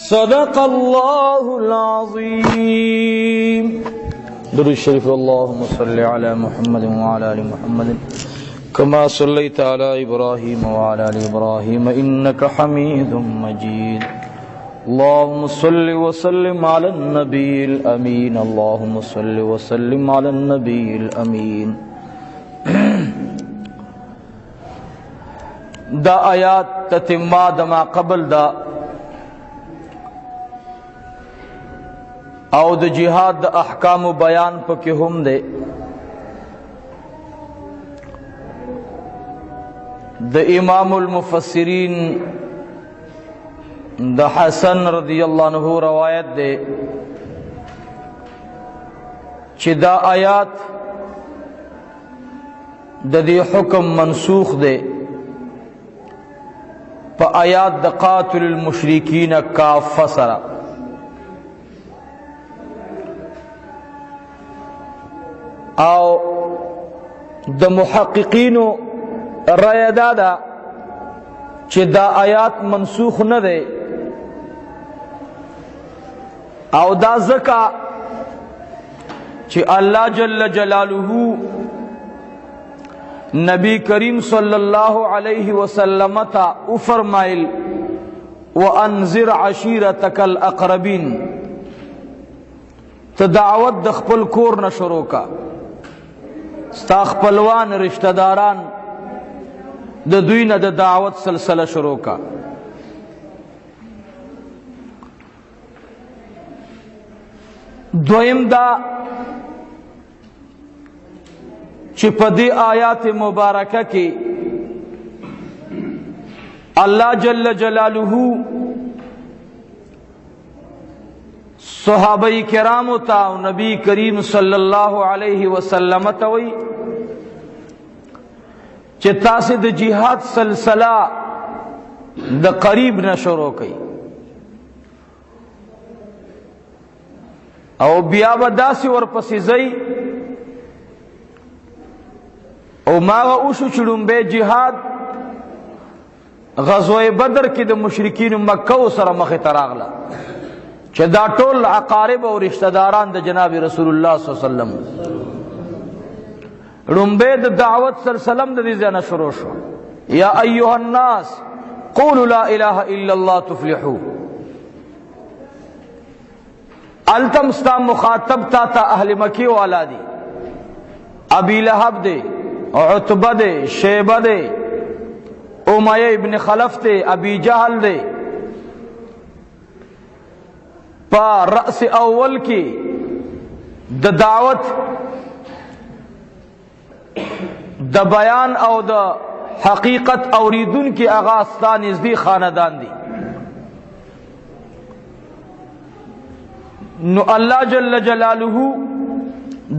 صدق اللہ العظیم. درود شریف. اللهم صل علی محمد وعلى آل محمد كما صليت على إبراهيم وعلى آل إبراهيم إنك حميد مجيد. اللهم صل وسلم على النبي الأمين. اللهم صل وسلم على النبي الأمين. دا آیات تتمہ دما قبل دا او دا جہاد دا احکام و بیان پکی ہم دے. دا امام المفسرین دا حسن رضی اللہ عنہ روایت دے چی دا آیات دا دی حکم منسوخ دے پا آیات دا قاتل المشرکین کافہ سرا. او دا محققینو رائے دادا چی دا آیات منسوخ نہ دے او دا زکا چی اللہ جل جلالہ نبی کریم صلی اللہ علیہ وسلم تا افرمائل وانذر عشیرتک الاقربین تدعوت دخپل کور نشرو کا ستا خپلوان رشتہ داران د دوی نه د دعوت سلسله شروع کا. دویم دا چې په دې آیات مبارکه کې الله جل جلاله صحابه کرامو ته او نبی کریم صلی الله علیه وسلم ته وی چې تاسو د جهاد سلسله د قریب نه شروع کړئ او بیا به داسې ورپسې ځئ او ماغه اوشو چې لومبی جهاد غزوه بدر کې د مشرکین مکه سره مخې ته راغله چې دا ټول اقارب او رشتہ داران د جناب رسول الله صلی الله علیه وسلم لومبی د دعوت سلسله د دې ځای نه شروع شو. یا ایها الناس قولوا لا اله الا الله تفلحوا. التم ستا مخاطب تا اهل مکی والا دی، ابی لہب دے، عتبہ دے، شیبہ دے، امیہ ابن خلف دے، ابی جہل دے. پا رأس اول کی د دعوت د بیان او د حقیقت اوریدن کی آغاز تا نزدی خاندان دی. نو اللہ جل جلالہ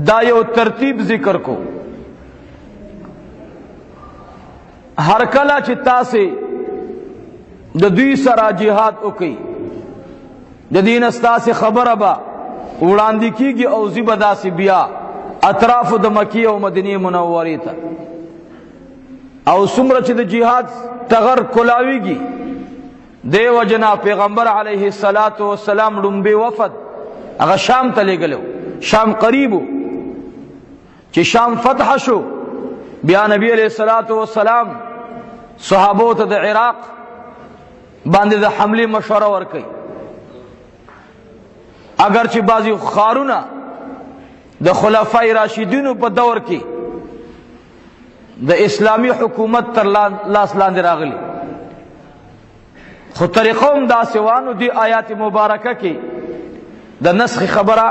دا یو ترتیب ذکر کو ہر کلا چتا سے د دوی سرا جہاد اکی د دین استا سے خبر ابا وړاندې کیږي او زیبدا سی بیا اطراف د مکی او مدینه منوره ته او څومره چې د جهاد تغر کولاویږي دیو جنا پیغمبر علیه الصلاۃ والسلام لومبي وفد هغه شام ته لګلو. شام قریبو چې شام فتح شو بیا نبی علیہ الصلوۃ والسلام صحابو ته د عراق باندې د حمله مشوره ورکړي. اگر چې بعضی خارونه د خلفای راشدینو په دور کې د اسلامی حکومت تر لاس لاندې راغلی، خو طریقوم دا سوانو دی آیات مبارکه کې د نسخ خبره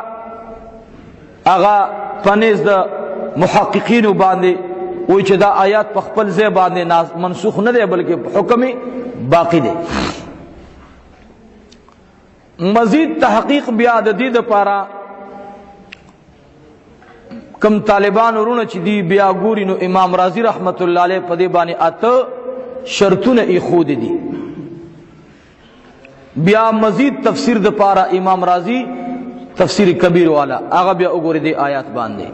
اغا پنیز د محققینو باندې وی چې دا آیات په خپل ځای باندې منسوخ نه دی بلکې حکم باقی دی. مزید تحقیق بیا د دې لپاره کم طالبان ورونه چې دی بیا ګوري نو امام رازی رحمت الله علیه په دې باندې اته شرطونه یې خود دي. بیا مزید تفسیر د پاره امام رازی تفسیر کبیر والا هغه بیا وګوري دی آیات باندې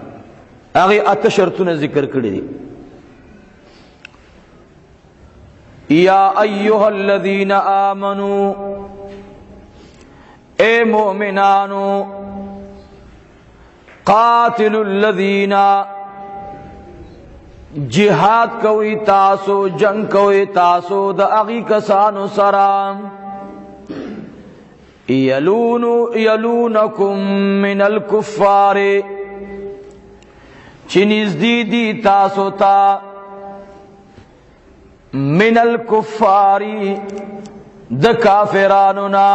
هغه اته شرطونه ذکر کړی دي. یا ایها الذین آمنوا اے مومنانو قاتل الذین جہاد کوئی تاسو جنگ کوئی تاسو دا اغی کسانو سرام یلونکم من الکفار چنیز دی تاسو تا من الکفاری دا کافرانونا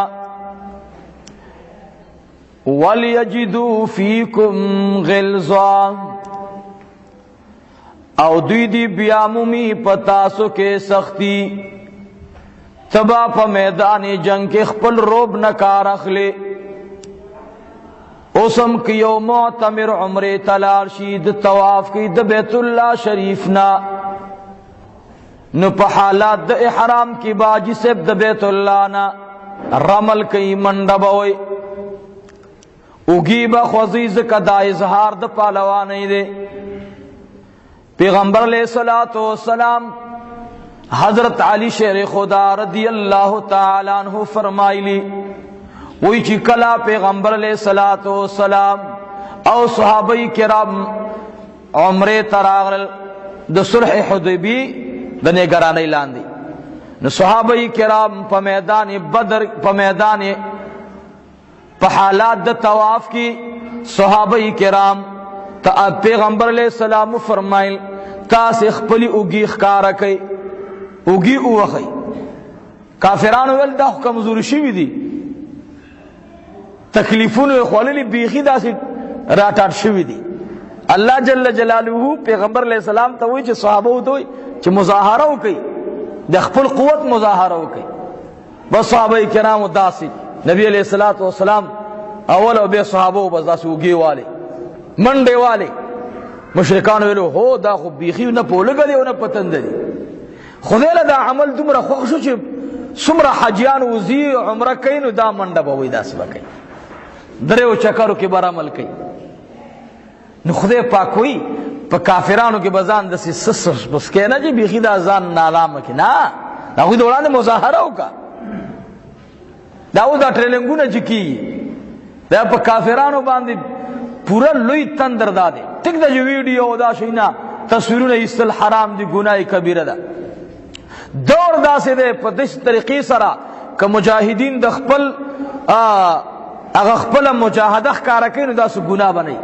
وَلْيَجِدُوا فِيكُمْ غِلْظًا او دوی دی بیامومی پتاسو کے سختی تبا پا میدان جنگ کے خپل روب نکار اخلے اسم کیو معتمر عمر تلار شید تواف کی د بیت اللہ شریفنا نو پا حالات د احرام کی باجی سب د بیت اللہ نا رمل کی منڈبوئی اگی با خوزیز کا دا اظہار دا پالوانی دے پیغمبر علیہ السلام حضرت علی شیر خدا رضی اللہ تعالیٰ عنہ فرمائی لی وی چی کلا پیغمبر علیہ السلام او صحابہ کرام عمر تراغل دا صلح حدیبی دا نگرانی لاندی نو صحابہ کرام پا میدان بدر پا میدان پا حالات دا تواف کی صحابہ کرام تا پیغمبر علیہ السلام فرمائل تاس اخپلی اگی اخکارا کئی اگی اوخی کافرانو ویل دا کمزور شوی دی تکلیفونو اخوالی بیخی دا سی راتات شوی دی اللہ جل جلالہ پیغمبر علیہ السلام تا ہوئی چھ صحابہ ہوئی چھ مظاہرہ ہو کئی دا خپل قوت مظاہرہ ہو کئی بس صحابہ کرام دا سی نبی علیہ السلام اول او بے صحابہ بس دا سی اگی والے منڈے والے مشرکان ویلو ہو دا خو بیخی نا پولگا دی و نا پتند دی خودیل دا عمل دمرا خوخشو چی سمرا حجیان وزی عمرہ کئی نو دا منڈا باوی دا سبا کئی درے و چکرو کی بر عمل کئی نو خودی پاکوئی پا کافرانو کی بزان دا سی سس بس کہنا جی بیخی دا زان نالام کی نا دا خوی دوران مظاہرہ ہوکا دا ٹریلنگو نا جکی دا پا کافرانو باندی پورا لوی تندر دا دے ٹک دا جو ویڈیو دا شینا تصویرون استل حرام دی گناہ کبیر دا دور دا سے دے پا دس طریقی سرا کہ مجاہدین دا خپل اگا خپل مجاہدہ کارکین دا سو گناہ بنائی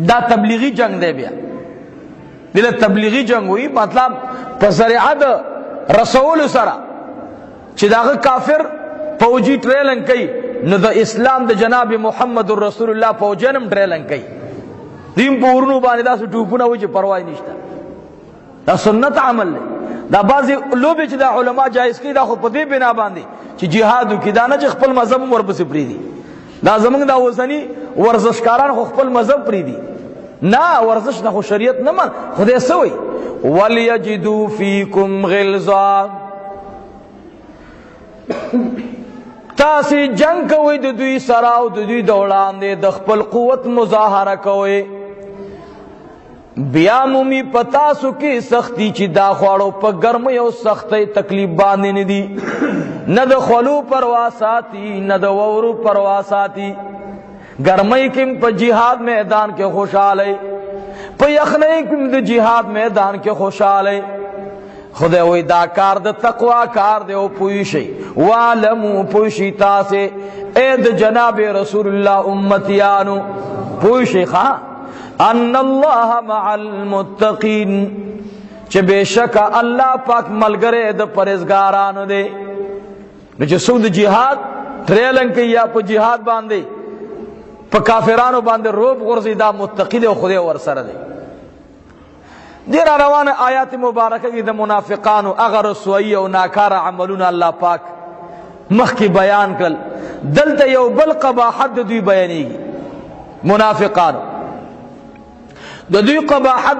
دا تبلیغی جنگ دے بیا دل تبلیغی جنگ ہوئی مطلب پا ذریعہ دا رسول سرا چی دا کافر فوجی ٹریلنگ کئی نو دا اسلام دا جناب محمد رسول اللہ فوجینم ٹریلنگ کئی دیم پورنو بانی دا سو ٹوپونا ہوئی چی پروائی نشتا دا سنت عمل لے دا بعضی لوبی چی دا علماء جائز کی دا خود پدی بنا باندی چی جہادو کی دا نا چی خپل مذہب ورپس پریدی دا زمان دا وزنی ورزشکاران خود خپل مذہب پریدی نا ورزش نا خود شریعت نمان خودے سوئی وَلْيَجِدُوا فِيكُمْ غِلْظًا تاسی جنگ کوئی دو دوی سراو دو دوی دولان دے دخپل قوت مظاہرہ کوئی بیامومی پتاسو کی سختی چی دا خوارو پا گرمی او سختی تکلیف باندے ندی ند خلو پرواساتی ند وورو پرواساتی گرمی کم پا جہاد میدان کے خوشحالے پا یخنی کم دا جہاد میدان کے خوشحالے خدای وی دا کار دا تقوی کار دے او پویشی وعلمو پویشی تاسے اید جناب رسول اللہ امتیانو پویشی خواہ ان اللہ مع المتقین چھ بے شکا اللہ پاک ملگرے دا پرزگارانو دے چھ سود جہاد ٹریلنگ کی یا پا جہاد باندے پا کافرانو باندے روب غرزی دا متقی دے و خدای ورسر دے دیر روان آیات مبارکہ کی دا منافقانو اگر رسوائی و ناکار عملون اللہ پاک مخ کی بیان کل دلتا یو بل قباحت دوی بیانی گی منافقانو دوی قباحت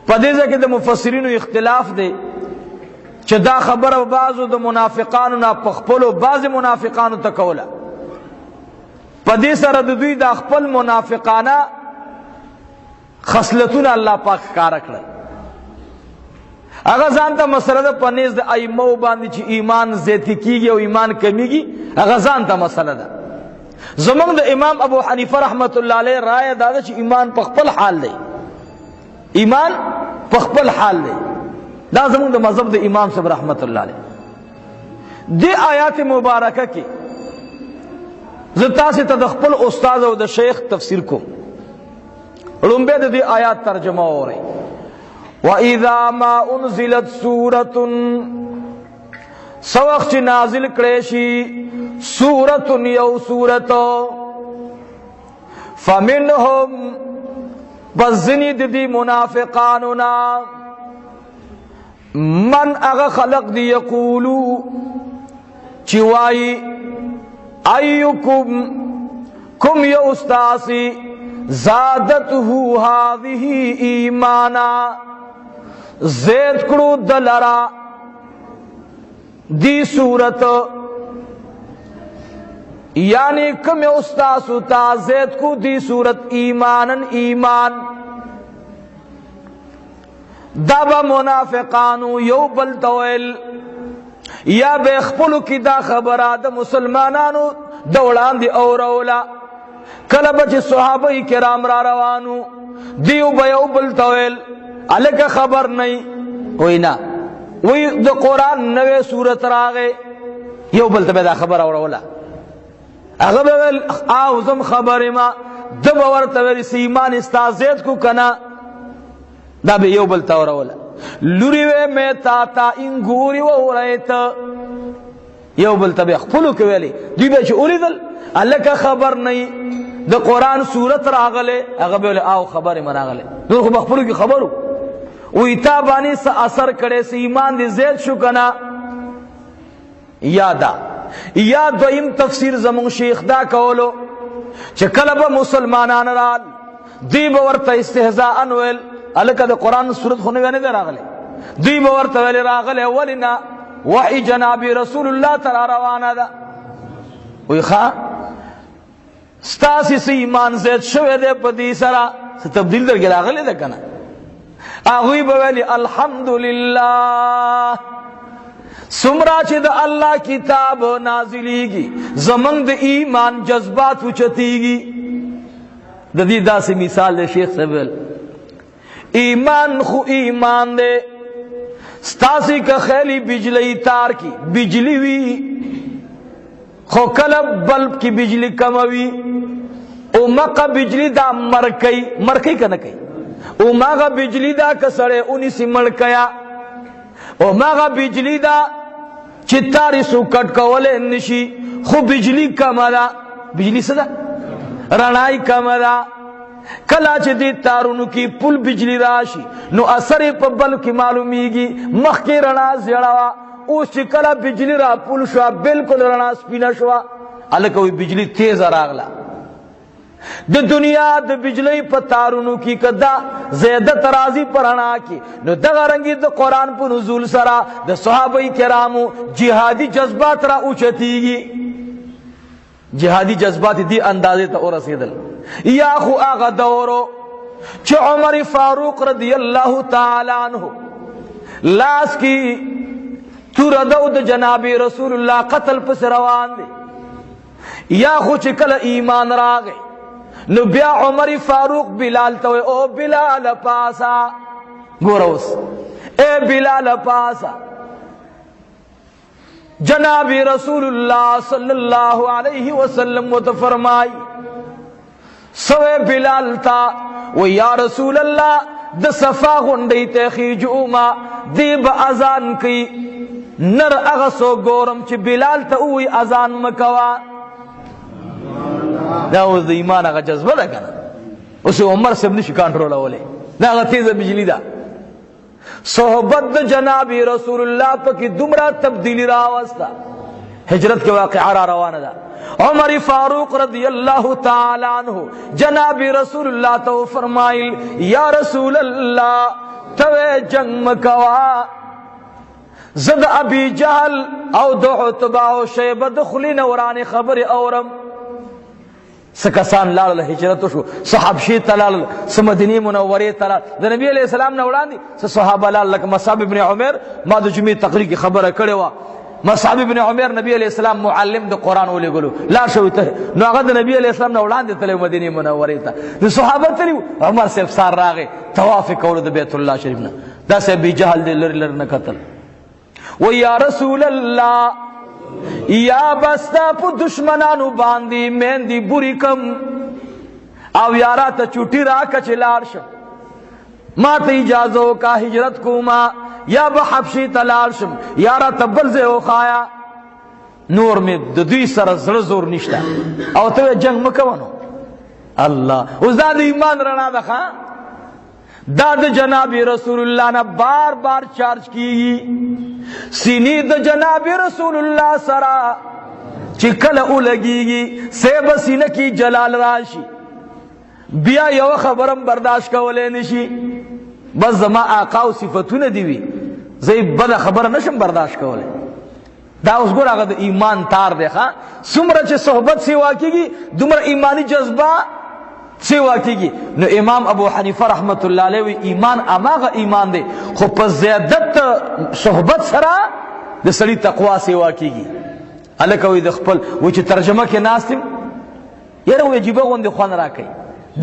پدیزہ کی دا مفسرینو اختلاف دے چھ دا خبر بعضو دا منافقانو نا پخپلو بعض منافقانو تکولا پدیسہ رد دوی دا خپل منافقانا خصلتون اللہ پاک کارک لئی اگر ځانته مسله ده پنیز د ائمه باندې چې ایمان زیاتی کیږي او ایمان کمیږي، اگر ځانته مسله ده. زمونږ د امام ابو حنیفه رحمت الله علیه رائے دا ده چې ایمان په خپل حال دی، ایمان په خپل حال دی. دا زمونږ د مذهب د امام صاحب رحمت الله علیه. دی آیات مبارکه کې زه تاسو ته د خپل استاد او د شیخ تفسیر کوم. لومبه د دې آیات ترجمه اورئ. وَإِذَا مَا أُنزِلَتْ سُورَةٌ سوخ چی نازل کریشی سورة یو سورتو فَمِنْهُمْ بزنی دی منافقانونا من اغا خلق دی یقولو چوائی ایوکم کم یو استاسی زادتہو هذه ایمانا زید کرو دلرا دی صورت، یعنی کم استاسو تا زید کو دی صورت ایمانن ایمان. دابا منافقانو یو بلتویل یا بے خپلو کی دا خبرہ دا مسلمانانو دولان دی اورولا کلبچ صحابہ کرام را روانو دیو بیو بلتویل الکا خبر نہیں کوئی نا وی دا قرآن نوے سورت راگے یو بلتا بے دا خبر اورولا اغبیل آوزم خبر ما دب ورطویل سیمان استازید کو کنا دا بے یو بلتا اورولا لوریوے میں تاتا انگوری و ریتا یو بلتا بے خپلو کویلی دوی بے چھ اولی دل الکا خبر نہیں دا قرآن سورت راغلے اغبیل آو خبر من راغلے دور خو بخپلو کی خبرو وی تابانی سا اثر کرے سے ایمان دی زید شو کنا یادا. یا دویم تفسیر زمون شیخ دا کولو چه کلبا مسلمانان رال دی باورتا استحضاء ویل الکا دا قرآن سورت خونوی دے راغلے دی باورتا ویل راغلے ولنا وحی جنابی رسول اللہ ترا روانا دا وی خواہ ستاسی سی ایمان زید شوے دے پا دی سرا سی تبدیل در گلا راغلے دے کنا آغوی بویلی الحمدللہ سمرا چی دا اللہ کتاب نازلی گی زمن دا ایمان جذبات وچتی گی. دا دی دا سی مثال دے شیخ سبیل ایمان خو ایمان دے ستاسی کا خیلی بجلی تار کی بجلی وی خو کلب بلب کی بجلی کموی او مقا بجلی دا مرکی کا نکی او ماغا بجلی دا کسڑے انہی سی مڑکیا او ماغا بجلی دا چتاری سو کٹ کولے نشی خو بجلی کم دا بجلی صدا رنائی کم دا کلا چی دی تارونو کی پل بجلی راشی نو اثر پا بل کی معلومیگی مخ کی رنا زیڑاوا اوس چی کلا بجلی را پل شوا بلکل رنا سپینا شوا الکوی بجلی تیز راغلا. د دنیا د بجلی په تارونو کی کدا زیادت راضی پرانا کی نو دغه رنگی د قرآن په نزول سرا د صحابه کرامو جهادی جذبات را اوچتیږي. جهادی جذبات دی اندازې ته ورسېدل. یا خو هغه دورو چې عمر فاروق رضی الله تعالی عنہ لاس کی تور دو د جناب رسول الله قتل پس روان دی. یا خو چې کله ایمان راغی نو بیا عمر فاروق بلال توے او بلال پاسا گوروس اے بلال پاسا جناب رسول اللہ صلی اللہ علیہ وسلم و فرمائی سوے بلال تا و یا رسول اللہ د صفا غنڈی تخیجو ما دیب ازان کی نر اغسو گورم چی بلال تا اوی ازان مکوا. دا اوس د ایمان هغه جذبه ده کنه اوس عمر صاحب نشي کنټرولولی دا هغه تیزه بجلی ده. صحبت د جناب رسول الله پکې دومره تبدیلی راوسته ہجرت کے واقعہ را روانہ دا. عمر فاروق رضی اللہ تعالی عنہ جناب رسول اللہ تو فرمائل یا رسول اللہ توے جنگ مکوا زد ابی جہل او دو عتبہ و شیبہ دخلی نورانی خبر اورم سکسان لاړل هجرت شو، صحاب شي تلال سمدینی منورې تلال د نبی علیہ السلام نه وړاندې صحابه لال لکه مصعب ابن عمر. ما د جمعې تقریر کې خبره کړې و، مصعب ابن عمر نبی علیہ السلام معلم د قران ولېګلو لا شوی ته نو هغه د نبی علیہ السلام نه وړاندې تللی مدینه منورې ته، د صحابه تللی. عمر صاحب سار راغی طواف کولو د بیت الله شریف نه، دا سه ابي جهل دې لر لر نه قتل و یا رسول الله یا بستا په دشمنانو باندې مهندی بری کم او یارا ته چوټی را کچ لاړ شم، ما ته اجازه کا هجرت کوما یا به حبشي تلال شم، یارا تبرزه او خایا نور می د دوی سره زړه زور نشته او ته جنگ مکوونو. الله اوس دا د ایمان رڼا ده ښا، دا د جناب رسول الله نه بار بار چارج کیږي. سینې د جناب رسول الله سره چې کله ولګيږي سیب سینه کی جلال راشي، بیا یو خبرم برداشت کولای نشي، بس زما آقا او صفاتونه دی وی زې بد خبر نشم برداشت کولای. دا اوس ګور هغه د ایمان تار دی ښا، څومره چې صحبت سیوا کیږي دومره ایمانی جذبه سیوا کیږي. نو امام ابو حنیفه رحمت الله علیه ایمان اماغه ایمان دی خو په زیادت صحبت سره د سړي تقوا سیوا کیږي. الکه وي د خپل و چې ترجمه کې ناستم یره واجبه غوندې خوان راکې،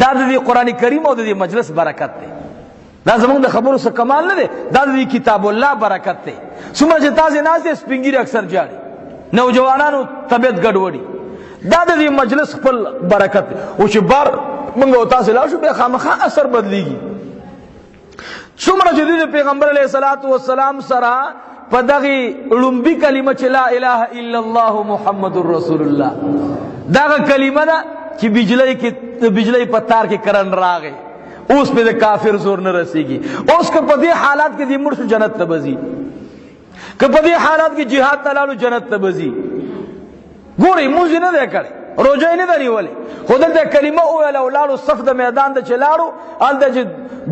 دا د قران کریم او د مجلس برکت دی، دا زمونږ د خبرو څخه کمال نه دی، دا د کتاب الله برکت دی. څومره چې تاسو ناست سپینګری اکثر جاړي نوجوانانو طبيعت ګډوډي، دا د مجلس خپل برکت دی. او چې بار منگو تاسو لا شو بیا خامخا اثر بدلیږي. څومره چې د پیغمبر علیه الصلاۃ والسلام سره په دغه لومبي کلمه چې لا اله الا الله محمد رسول الله، دغه کلمه ده چې بجلی په تار کې کرن راغی، اوس په د کافر زور نه رسیږي. اوس که په دې حالات کې د مرشد جنت ته بزي، که په دې حالات کې jihad تلالو جنت ته بزي. ګوري موږ نه ده کړی، روزه نه دی ولی خدای د کلمه او لاړو صف د میدان د چلاړو ال د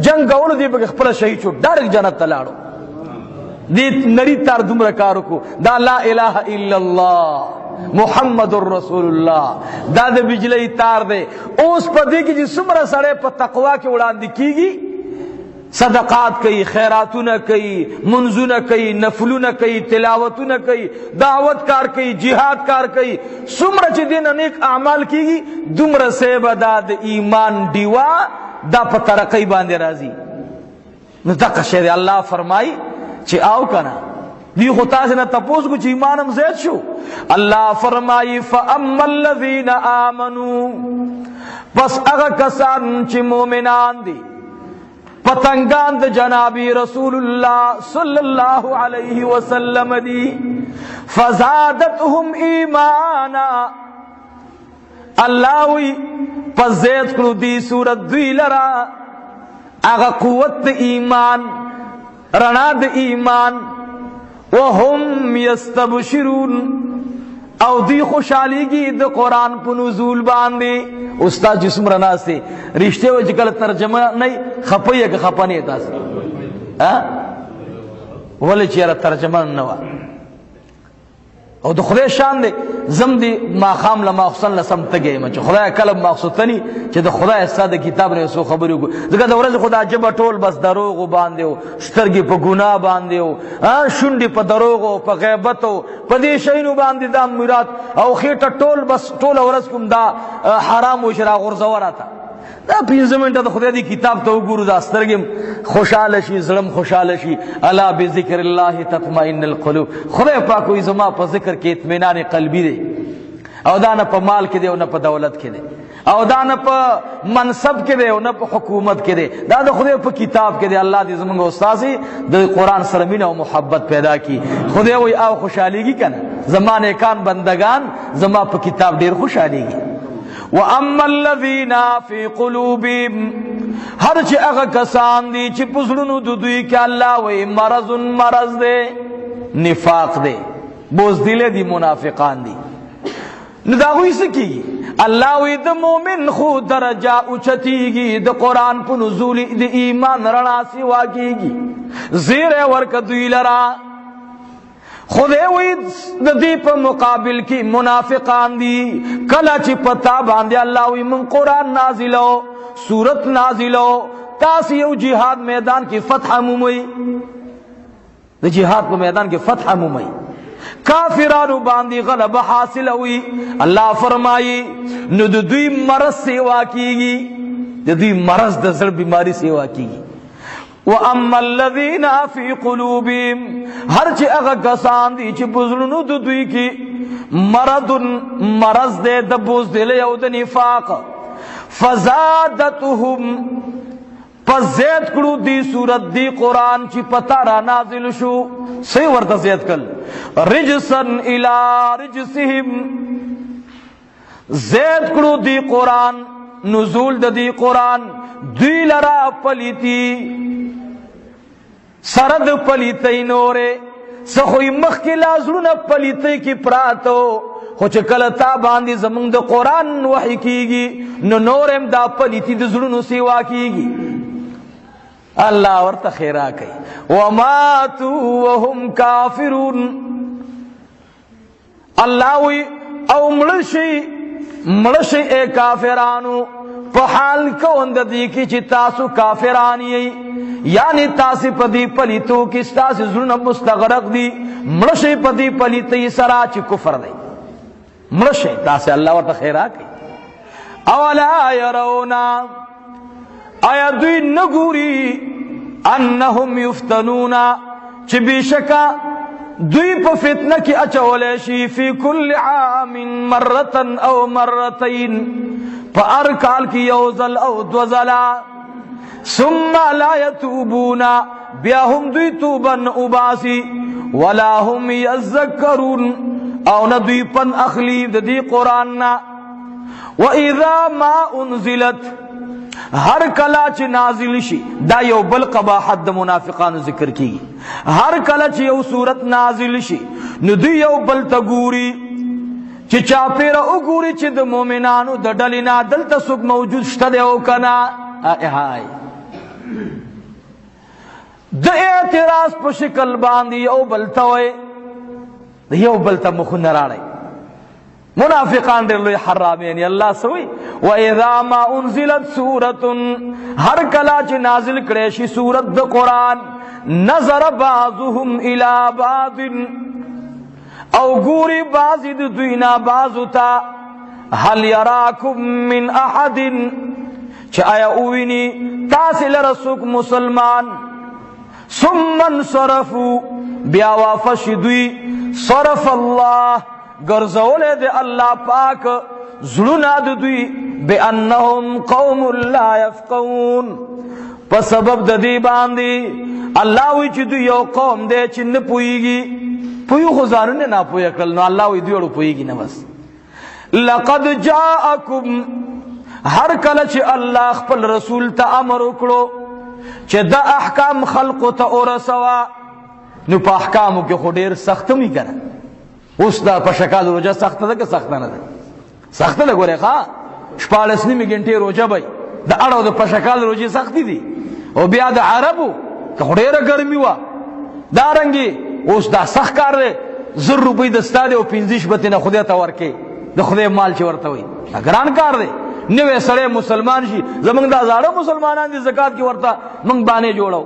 جنگ غول دی په خپل شهید شو ډایرک جنت ته لاړو. دې نړۍ تر دومره کار کو دا لا اله الا الله محمد رسول الله، دا د بجلی تار دی. اوس په دې کې چې څومره سره په تقوا کې وړاندې کیږي، صدقات کوي، خیراتونه کوي، منځونه کوي، نفلونه کوي، تلاوتونه کوي، دعوت کار کوي، جهاد کار کوي، څومره چې دین نیک اعمال کیږي دومره سیبه دا د ایمان دیوا دا په ترقی باندې راځي. نو دغه شی الله فرمای چې آو کنه دی خو تاسو نه تاسو کو چې ایمانم زیات شو. الله فرمای فاما الذين امنوا، پس هغه کسان چې مؤمنان دي پتنگان د جناب رسول الله صلی الله علیه وسلم دی، فزادتهم ایمانا، الله وی پس زید کړو دی صورت دوی لرا هغه قوت ایمان، رڼا د ایمان، وهم یستبشرون او دی خوشحالیږي د قرآن په نزول باندې. استاد جسم رناسته رشته و چې کله ترجمه نه خپایه که خپنه تاسو ولې چې ترجمه نه و او د خدای شان دی زم دی ما خام لما حسن لسم تګې ما چې خدای کلم مقصودنی چې د خدای استاد کتاب نه سو خبرو کو دغه د ورځ خدای جبه ټول بس دروغ باندې او سترګې په ګناه باندې او شونډې په دروغ او په غیبت او په دې شینو باندې دا مراد او خېټه ټول بس ټول ورځ کوم دا حرام او شرا غرزوراته دا 15 منټه د خدای دی کتاب ته وګورو دا سترګم خوشاله شي زړم خوشاله شي. الا بذکر الله تطمئن القلوب، خدای پاک وي زما په ذکر کې اطمینان قلبی دی او دا نه په مال کې دی او نه په دولت کې دی او دا نه په منصب کې دی او نه په حکومت کې دی، دا د خدای په کتاب کې دی. الله دې زموږ استاد د قرآن سره مینه او محبت پیدا کی. خدای وي او خوشاليږي کنه زمانه کان بندگان زما په کتاب ډیر خوشاليږي. واما الذين في قلوبهم، هر چې هغه کسان دي چې پزړونو د دوی کې الله وي مرض دی، نفاق دی، بوزدل دي، منافقان دي، نو دا وایي سکی الله وي د مؤمن خو درجه اوچتیږي د قرآن په نزول د ایمان رڼا سی واکیږي، زیره ورک دوی لرا خدای وی د دې په مقابل کې منافقان دي. کله چې پتا باندې الله وی من قرآن نازلو سورت نازلو تاسو یو جهاد میدان کې فتح مومي، د جهاد په میدان کې فتح مومي، کافرانو باندې غلبه حاصل وي، الله فرمایي نو د دوی مرض سیوا کیږي، د دوی مرض د زړه بیماری سیوا کیږي. واما الذين في قلوبهم هر چې هغه کسان دي چې بزرونو د دوی کې مرض دې د بوزدل او د نفاق، فزادتهم فزید کړو دی صورت دی قرآن چې پتا را نازل شو سی ورته زیات کل رجسن الی رجسهم، زید کړو دی قرآن نزول د دی قرآن دوی لرا پلیتی سرد پلیتی نورے سخوی مخی لازلون پلیتی کی پراتو خوچ کلتا باندی زمان دا قرآن وحی کیگی نو نورم دا پلیتی دا زلونو سیوا کیگی. اللہ ورطا خیرہ کئی وماتو وهم کافرون، اللہ وی او ملشی اے کافرانو پا حال کون دا دی کی چی تاسو کافرانی یعنی تاسی پدی پلیتو کس تاسی ظلم مستغرق دی ملشی پدی پلیتی سرا چی کفر دی ملشی تاسی اللہ ورطا خیرہ کی. اولا یرونا آیا دوی نگوری انہم یفتنونا چی بیشکا دوی پا فتنہ کی اچولشی فی کل عام مرتن او مرتین پا ارکال کی یوزل او دوزلا ثم لا یتوبونا بیا هم دوی توبن اباسی ولا هم یذکرون او ندوی پن اخلیب دی قرآننا. وَإِذَا مَا أُنزِلَتْ ہر کلا چی نازل شی دا یو بل قباحت دا منافقان ذکر کی، ہر کلا چی یو صورت نازل شی نو دی یو بل تا گوری چی چاپیر او گوری چی دا مومنانو دا ڈلینا دل تا سک موجود شتا دے او کنا آئی دا اعتراض پا شکل باندی یو بل تاوئے یو بل تا مخون نراڑے منافقان در لوی حرامین اللہ سوئی. وَإِذَا مَا أُنزِلَتْ سُورَةٌ ہر کلا چی نازل کریشی سورت دا قرآن نظر بعضهم الى بعض او گوری بعضی دوینا بعضتا هل یراکم من احد چی آیا اوینی تاثل رسوک مسلمان ثم انصرفو بیا وافش دوی صرف اللہ گرزولے دے اللہ پاک زلنا دوی بے انہم قوم لا یفقون پس سبب دی باندی اللہ وی چی دوی یو قوم دے چن پوئیگی پویو خزانو نے نا پوئی اکل نو اللہ وی دوی پوئیگی نبس. لقد جاءکم ہر کلچ اللہ خپل رسول تا امر اکڑو چی دا احکام خلقو تا ارسوا نو پا احکامو کی خودیر سختمی کرن اس دا پشکال روجہ سخت دا کہ سخت نہ دا سخت دا گورے خواہ شپالس نیمی گھنٹے روجہ بھائی دا اڑو دا پشکال روجی سختی دی او بیا دا عربو کہ خودیر گرمی وا دارنگی اس دا سخت کار دے زر روپی دستا دے او پینزیش بتینا خودی تاور کے دا خودی مال چی ورطاوئی گران کار دے نوے سڑے مسلمان شی زمان دا زارو مسلمانان دی زکاة کی ورطا منگ بانے جوڑاو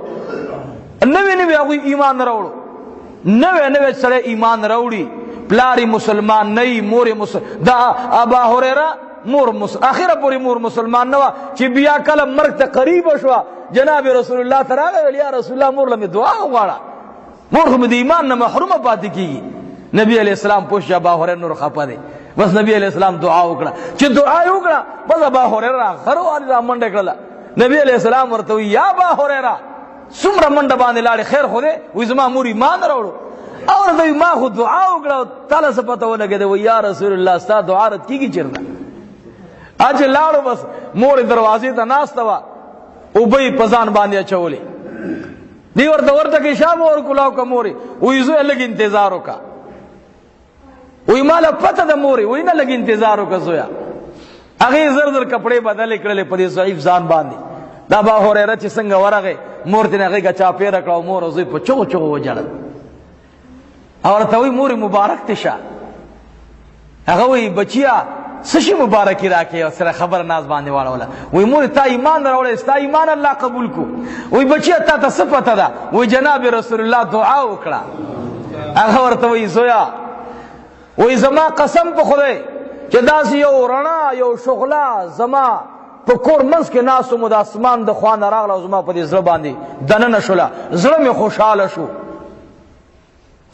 نوے اگوی ایمان روڑو نوے سڑے ایمان روڑی پلاری مسلمان نئی مور مسلمان دا ابا حریرہ مور مسلمان آخرہ پوری مور مسلمان نوا چی بیا کل مرگ تا قریب شوا جناب رسول اللہ تراغے یا رسول اللہ مور لمی دعا ہوگاڑا مور خمد ایمان نما حرم پاتی کی نبی علیہ السلام پوش ابا حریرہ نور خپا دے بس نبی علیہ السلام دعا اکڑا چی دعا اکڑا بس ابا حریرہ غرو آلی را منڈے کرلا نبی علیہ السلام ورتوی یا ابا حریرہ سمرا منڈ باندے لاڑے خیر خودے ویزما موری مان روڑو اور دوی ما خود دعا اکڑا تالا سے پتہ ہو لگے دے وہ یا رسول اللہ ستا دعا رت کی چرنا آج لاڑو بس مور دروازے تا ناستوا اوبئی پزان باندیا چولی دیور دورتا کی شام اور کلاو کا موری ویزو لگ انتظاروں کا وی مالا پتہ دا موری وی نہ لگ انتظاروں کا زویا اگے زر کپڑے بدلے کڑلے پدی ضعیف زان باندی دا با هريره چې څنګه ورغه مور ته هغه چا پیر کړو مور زوی په چغو چغو وجړل اور ته وی مور مبارک ته شه هغه وی بچیا سشي مبارکی راکې او سره خبر ناز باندې واړوله وی مور تا ایمان راوړې ستا ایمان الله قبول کو وی بچیا تا ته څه پته ده وی جناب رسول الله دعا وکړه هغه ورته وی زویا وی زما قسم په خدای چې داسې یو رڼا یو شغله زما په کور منځ کې ناستو مو د اسمان د خوا نه راغله او زما په دې زړه باندې دننه شوله زړه مې خوشحاله شو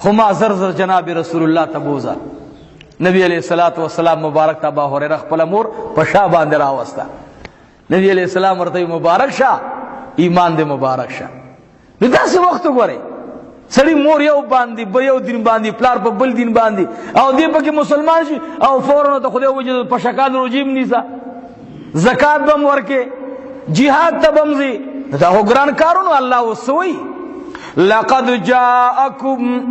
خو ما زر زر جناب رسول الله ته بوزه نبی علیہ الصلوۃ والسلام مبارک ته ابا هريره خپل مور په شا باندې راوسته نبی علیہ السلام ورته مبارک شه ایمان دې مبارک شه نو داسې وخت وګورئ سړی مور یو باندې به یو دین باندې پلار په بل دین باندې او دې پکې مسلمان شي او فورا ته خدای وجه په شکاد روجیم نیسا زکات بم ورکه jihad ته بمزي دا وګران کارونو الله وسوي لقد جاءكم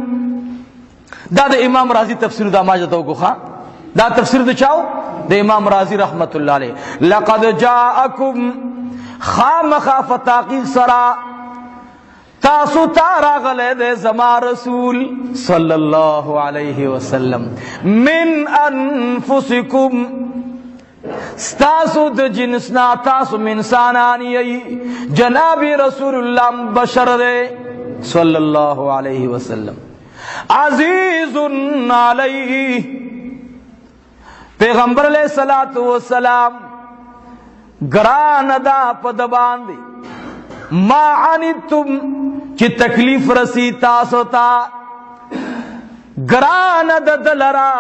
دا د امام رازی تفسیر دا ما جته وګخه دا تفسیر د چاو د امام رازی رحمت الله علیه لقد جاءكم خامخ فتاقی سرا تاسو تارا غله د زما رسول صلی الله علیه وسلم من انفسکم ستاسو د جنسنا تاسو انسانانی جناب رسول الله بشر دے صلی الله علیه وسلم عزیز علیہ پیغمبر علیہ الصلوۃ والسلام گران دا پد باندې ما عنتم چی تکلیف رسی تاسو تا گران دا دلرا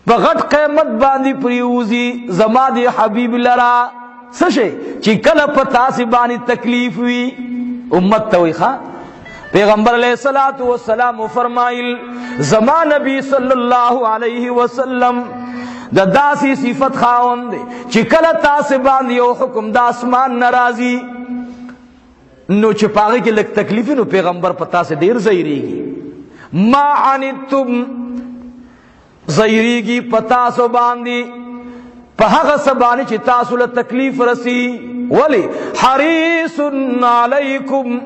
بغت قیمت باندی پریوزی زما دی حبیب لرا سشے چی کل پتاسی بانی تکلیف وی امت توی خواہ پیغمبر علیہ الصلوۃ والسلام فرمائل زما نبی صلی اللہ علیہ وسلم دا داسی صفت خاوند چی کل تاسی باندی او حکم دا اسمان نرازی نو چپاگی کی لگ تکلیفی نو پیغمبر پتا سے دیر زیریگی ما عنتم زیریگی پتا سو باندی پہاگ سبانی چی تاسو لتکلیف رسی ولی حریص علیکم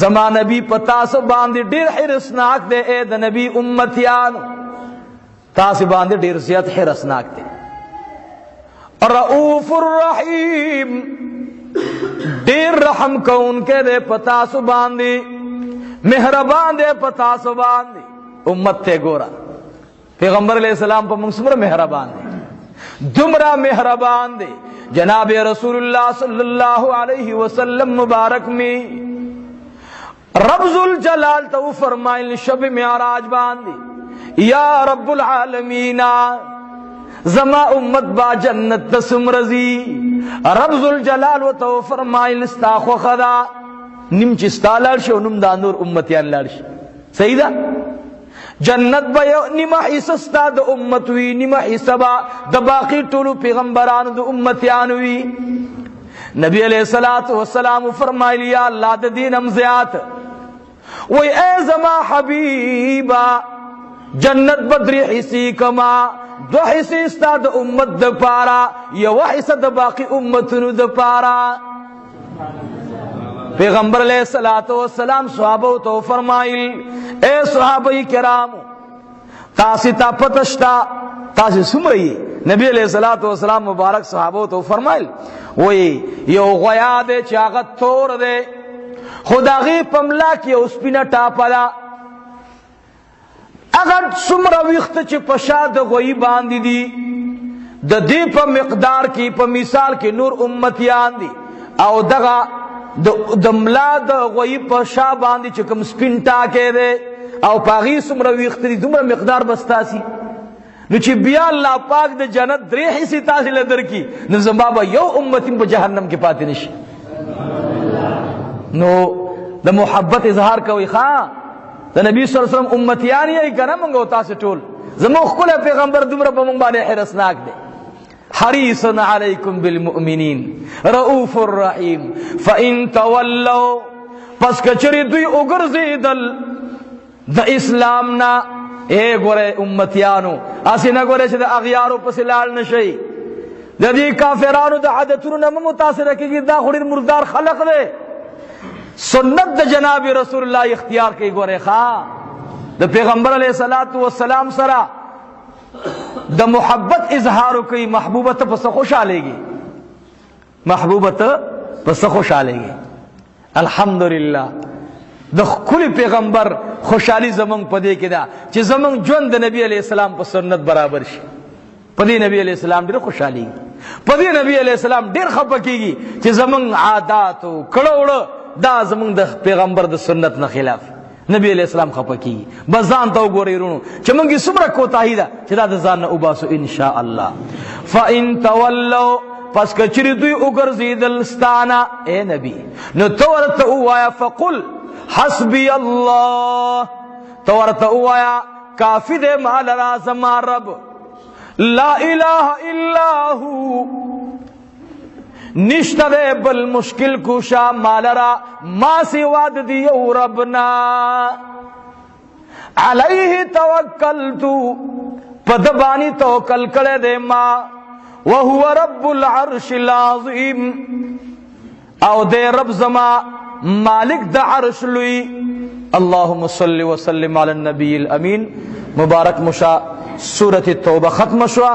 زما نبی پتا سو باندی دیر حرسناک دے اے دا نبی امتیانو تاسی باندی دیر زیاد حرسناک دے رؤوف الرحیم دیر رحم کون کے دے پتا سو باندی مہربان دے پتا سو باندی امت تے گورا پیغمبر علیہ السلام پا منصمر مہربان دے دمرا مہربان دے جناب رسول اللہ صلی اللہ علیہ وسلم مبارک میں رب ذوالجلال تو فرمائل شب معراج باندی یا رب العالمین زما امت با جنت تسم رضی رب ذوالجلال و تو فرمائل استاخو خدا نم چستا لڑش و نم دانور امتیان لڑش سیدہ جنت با نم حصستا دا امتوی نم حصبا دا باقی طولو پیغمبران دا امتیانوی نبی علیہ السلام فرمائل یا اللہ دا دین امزیات وی اے زما حبیبا جنت بدری حسی کما دو حسی استا دا امت دا پارا یو حصہ دا باقی امتنو دا پارا پیغمبر علیہ السلام صحابہ تو فرمائل اے صحابہ کرام تاسی تا پتشتا تاسی سم رہی نبی علیہ السلام مبارک صحابہ تو فرمائل وی یو غیا دے چاغت تور دے خدا غی پملا کی اس پینا ٹاپلا اگر سمرا ویخت چی پشاد غوی باندی دی دا دی پا مقدار کی پا مثال کی نور امتیان دی او دغا دملا دا غوی پا شا باندی چکم سپین ٹاکے دے او پاغی سمرا ویخت دی دمرا مقدار بستاسی نو چی بیا اللہ پاک دا جنت دری حصی تاسی لدر کی نظم بابا یو امتیم پا جہنم کے پاتی نشی نو دا محبت اظہار کوئی خواہ دا نبی صلی اللہ علیہ وسلم امتیانی ای کنا منگو تاسی ٹول زمو خکل پیغمبر دمرا پا منگبانے حرسناک دے حریص علیکم بالمؤمنین رؤوف الرحیم فَإِن تَوَلَّوْا پس کچری دوی اگرزی دل دا اسلامنا اے گورے امتیانو اسی نہ گورے چھ دا اغیارو پس لال نشئی دا دی کافرانو دا عادتونو نمو متاثر رکھے گی دا خورید مردار خلق دے سنت دا جناب رسول اللہ اختیار کی گورے خواہ د پیغمبر علیہ الصلوۃ والسلام سره د محبت اظهار کوي، محبوبه ته پس خوشالهږي، محبوبه ته پس خوشالهږي. الحمدللہ د خپل پیغمبر خوشحالی زمون پدې کې دا چې زمون ژوند د نبی علیہ السلام په سنت برابر شي. پدې نبی علیہ السلام ډېر خوشحالي، پدې نبی علیہ السلام ډېر خپکیږي چې زمون عادت او کړهوړه دا زمون د پیغمبر د سنت نه خلاف. نبی علیہ السلام خپکیږي، بس ځان ته وګورئ ورونو چې مونږه څومره کوتاهی ده چې دا د ځان نه وباسو ان شاء الله. فإن تولوا پس کچری دوی وګرځیدل ستانا اے نبی نو تو ورته وایا فقل حسبی اللہ، تو ورته وایا کافی دے مال رازم رب، لا الہ الا ہو، نشتہ دے بل مشکل کشا مال را ما سوا دیو ربنا، علیہ توکلتو پدبانی توکل کرے دے ما، وہو رب العرش العظیم، او دے رب زما مالک دا عرش لوی. اللہم صلی وسلم علی النبی الامین. مبارک مشا سورۃ التوبہ ختم شوا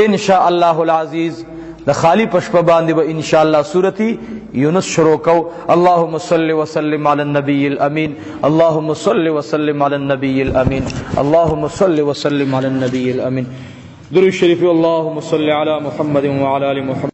انشاءاللہ العزیز. دا خالی پشپ باندې با انشاءاللہ سورۃ یونس شروع کو. اللہم صلی وسلم علی النبی الامین. اللہم صلی وسلم علی النبی الامین. اللہم صلی وسلم علی النبی الامین. درود شریف. اللہم صلی علی محمد وعلی آل محمد.